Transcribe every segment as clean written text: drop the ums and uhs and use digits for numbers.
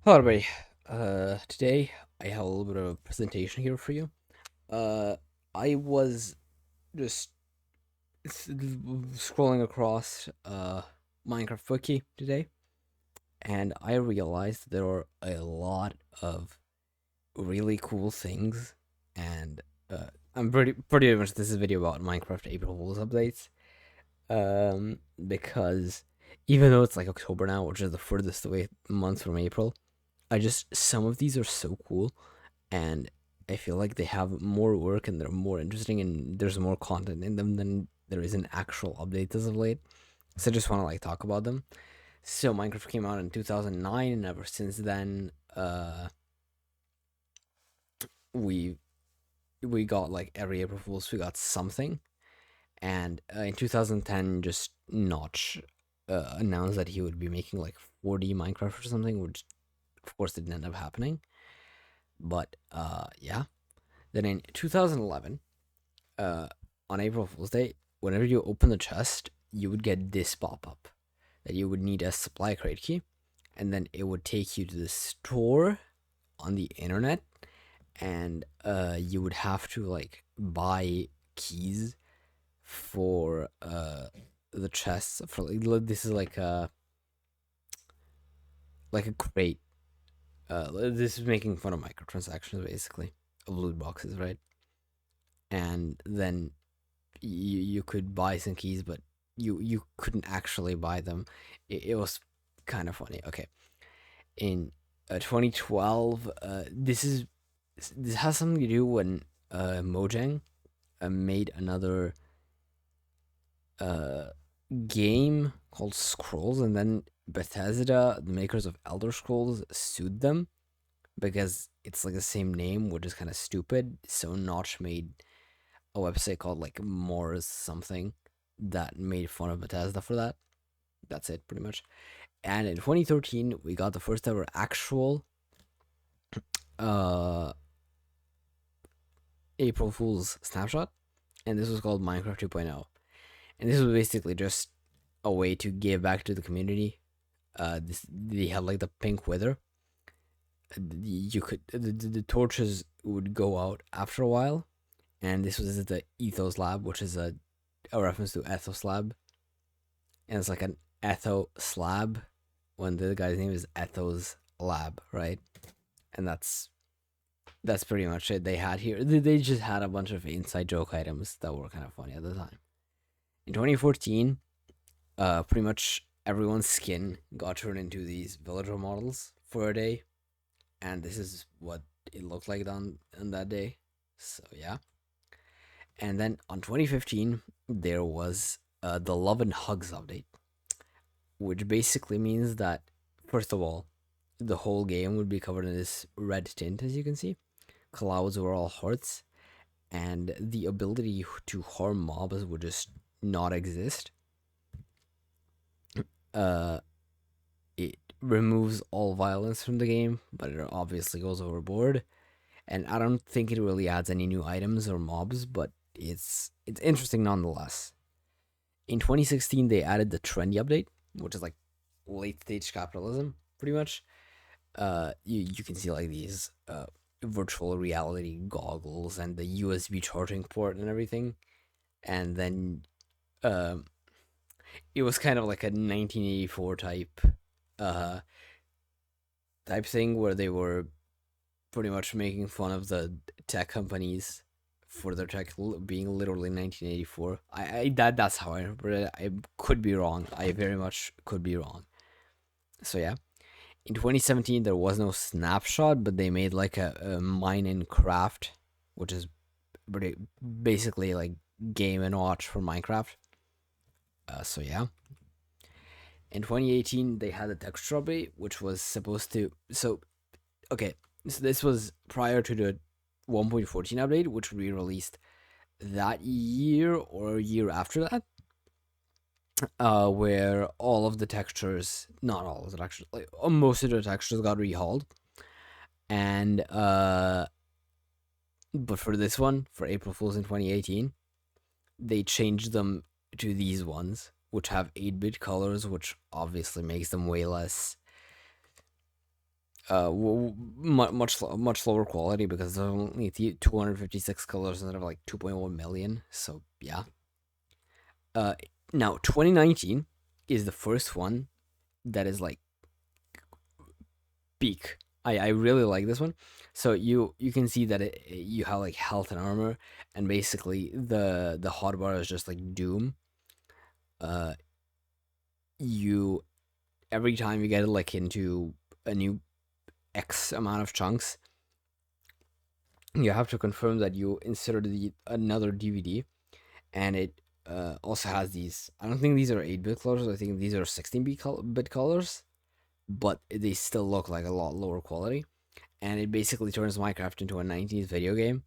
Hello, everybody. Today I have a little bit of a presentation here for you. Uh, I was just scrolling across Minecraft Wiki today, and I realized there are a lot of really cool things, and I'm pretty much this is a video about Minecraft April Fool's updates. Because even though it's like October now, which is the furthest away month from April, I just some of these are so cool, and I feel like they have more work and they're more interesting and there's more content in them than there is an actual update as of late. So I just want to like talk about them. So Minecraft came out in 2009, and ever since then, we we got like every April Fools we got something. And in 2010, just Notch announced that he would be making like 4D Minecraft or something, which of course didn't end up happening. But yeah. Then in 2011, uh, on April Fool's Day, whenever you open the chest, you would get this pop up that you would need a supply crate key, and then it would take you to the store on the internet, and you would have to like buy keys for the chests for this is like a crate. This is making fun of microtransactions basically of loot boxes, right? And then you could buy some keys, but you couldn't actually buy them. It was kind of funny. Okay, in 2012, this has something to do when Mojang made another uh, game called Scrolls, and then Bethesda, the makers of Elder Scrolls, sued them because it's like the same name, which is kind of stupid. So Notch made a website called like Moore's something that made fun of Bethesda for that. That's it, pretty much. And in 2013, we got the first ever actual uh, April Fool's snapshot, and this was called Minecraft 2.0. And this was basically just a way to give back to the community. They had like the pink wither. You could the torches would go out after a while, and this was the Ethos Lab, which is a reference to Ethos Lab, and it's like an Etho slab when the guy's name is Ethos Lab, right? And that's pretty much it they had here. They just had a bunch of inside joke items that were kind of funny at the time. In 2014, pretty much everyone's skin got turned into these villager models for a day, and this is what it looked like on that day. So yeah. And then on 2015, there was the Love and Hugs update, which basically means that, first of all, the whole game would be covered in this red tint, as you can see. Clouds were all hearts, and the ability to harm mobs would just not exist. Uh, it removes all violence from the game, but it obviously goes overboard. And I don't think it really adds any new items or mobs, but it's interesting nonetheless. In 2016, they added the trendy update, which is like late stage capitalism, pretty much. You can see like these virtual reality goggles and the USB charging port and everything, and then um, it was kind of like a 1984 uh type thing where they were pretty much making fun of the tech companies for their tech being literally 1984. That's how I remember it. I could be wrong. I very much could be wrong. So yeah, in 2017 there was no snapshot, but they made like a mine and craft, which is pretty basically like game and watch for Minecraft. So yeah, in 2018 they had a texture update, which was supposed to. So okay, so this was prior to the 1.14 update, which would be released that year or a year after that, where all of the textures, not all of the textures, like most of the textures got rehauled, and but for this one, for April Fools in 2018, they changed them to these ones, which have 8-bit colors, which obviously makes them way less much lower quality because there's only 256 colors instead of like 2.1 million. So yeah. Uh, Now 2019 is the first one that is like peak. I really like this one. So you can see that you have like health and armor, and basically the hotbar is just like Doom. Uh, you Every time you get like into a new X amount of chunks, you have to confirm that you inserted another DVD, and it also has these. I don't think these are 8-bit colors. I think these are 16-bit colors, but they still look like a lot lower quality. And it basically turns Minecraft into a 19th video game,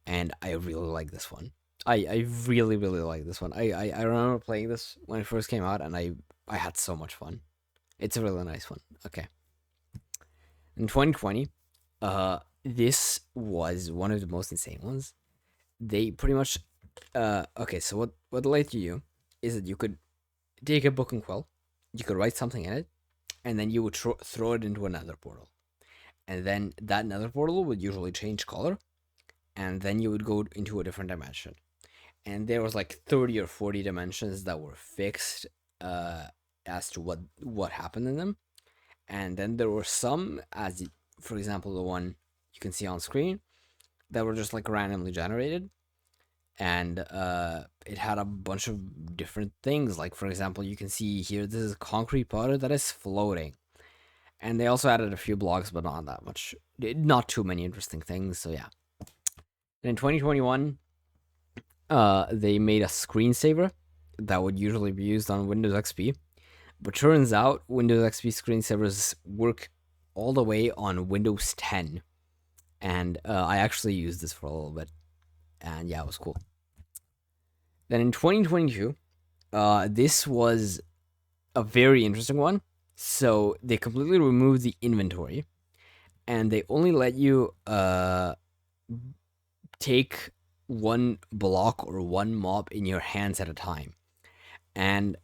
and I really like this one. I really like this one. I remember playing this when it first came out, and I had so much fun. It's a really nice one. Okay. In 2020, this was one of the most insane ones. They pretty much, okay. So what they let you do is that you could take a book and quill, you could write something in it, and then you would throw it into another portal, and then that nether portal would usually change color, and then you would go into a different dimension. And there was like 30 or 40 dimensions that were fixed as to what happened in them. And then there were some, for example, the one you can see on screen, that were just like randomly generated. And it had a bunch of different things. Like, for example, you can see here, this is a concrete powder that is floating. And they also added a few blocks, but not that much. Not too many interesting things, so yeah. And in 2021, they made a screensaver that would usually be used on Windows XP. But turns out Windows XP screensavers work all the way on Windows 10. And I actually used this for a little bit. And yeah, it was cool. Then in 2022, this was a very interesting one. So they completely removed the inventory, and they only let you take one block or one mob in your hands at a time. And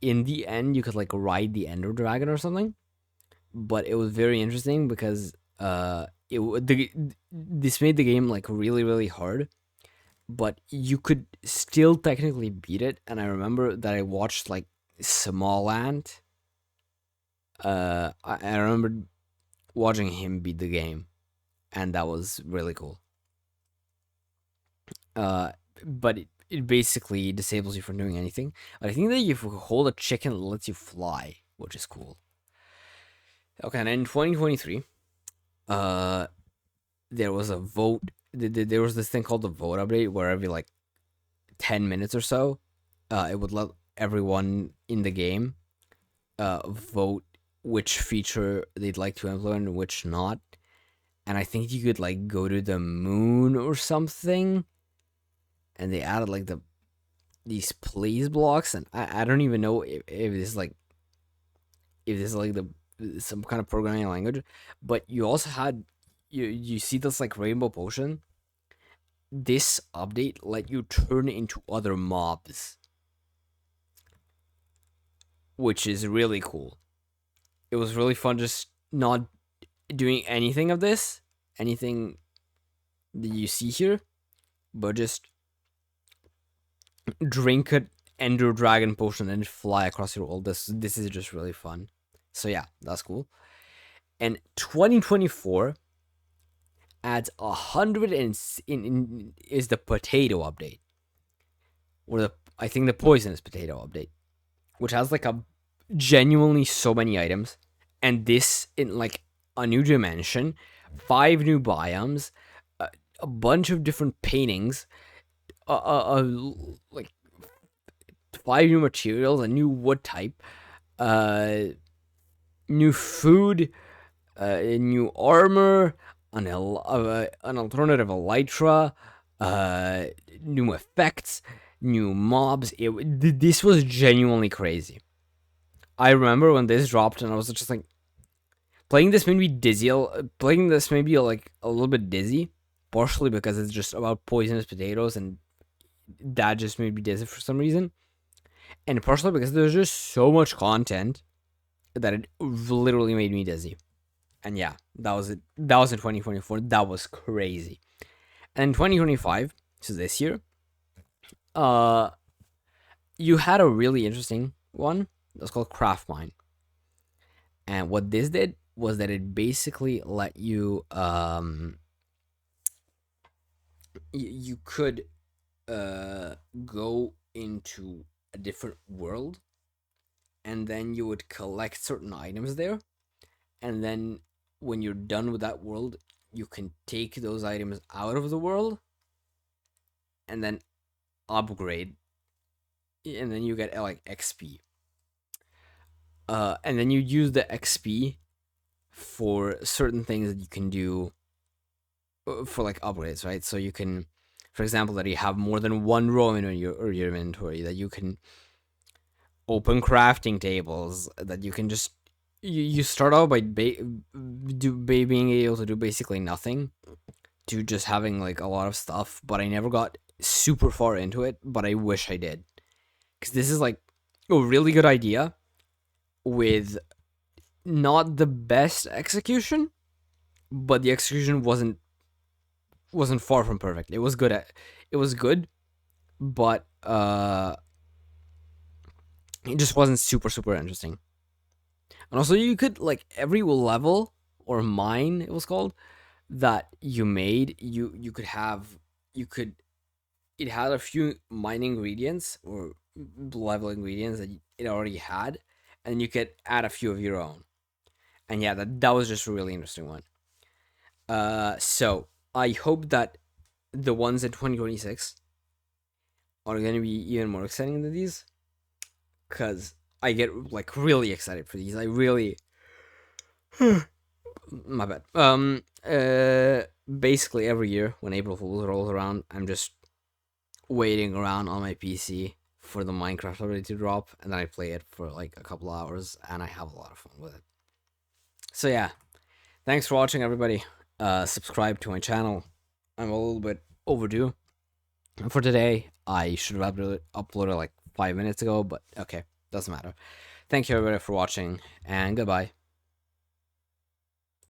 in the end, you could like ride the Ender Dragon or something. But it was very interesting because this made the game like really hard, but you could still technically beat it. And I remember that I watched like Smallland. I remember watching him beat the game, and that was really cool. But it basically disables you from doing anything. But I think that if you hold a chicken, it lets you fly, which is cool. Okay, and in 2023, there was a vote. There was this thing called the vote update, where every like 10 minutes or so, it would let everyone in the game vote which feature they'd like to implement and which not. And I think you could like go to the moon or something, and they added like these please blocks, and I don't even know if this is like some kind of programming language. But you also had you see this like rainbow potion. This update let you turn into other mobs, which is really cool. It was really fun just not doing anything of this, anything that you see here, but just drink an Ender Dragon potion and fly across your world. This is just really fun. So yeah, that's cool. And 2024 adds 100 is the potato update, or I think the poisonous potato update, which has like a genuinely so many items, and this in like a new dimension, 5 new biomes, a bunch of different paintings, like 5 new materials, a new wood type, new food, new armor, an alternative elytra, new effects, new mobs. This was genuinely crazy. I remember when this dropped, and I was just like, playing this made me dizzy. Playing this made me like a little bit dizzy, partially because it's just about poisonous potatoes, and that just made me dizzy for some reason, and partially because there's just so much content that it literally made me dizzy. And yeah, that was it. That was in 2024. That was crazy. And in 2025, so this year, uh, you had a really interesting one. That's called Craft Mine. And what this did was that it basically let you you could go into a different world, and then you would collect certain items there, and then when you're done with that world, you can take those items out of the world and then upgrade, and then you get like XP. And then you use the XP for certain things that you can do for like upgrades, right? So you can, for example, that you have more than one row in your inventory, that you can open crafting tables, that you can just you start out by being able to do basically nothing, to just having like a lot of stuff. But I never got super far into it, but I wish I did, because this is like a really good idea with not the best execution, but the execution wasn't far from perfect. It was good, but it just wasn't super interesting. And also, you could like every level or mine, it was called, that you made, you could have, you could it had a few mine ingredients or level ingredients that it already had, and you could add a few of your own. And yeah, that was just a really interesting one. So I hope that the ones in 2026 are going to be even more exciting than these, because I get like really excited for these. I really, my bad. Basically every year when April Fools rolls around, I'm just waiting around on my PC for the Minecraft update to drop, and then I play it for like a couple hours, and I have a lot of fun with it. So yeah, thanks for watching, everybody. Subscribe to my channel. I'm a little bit overdue for today. I should have uploaded like 5 minutes ago, but okay, doesn't matter. Thank you, everybody, for watching, and goodbye.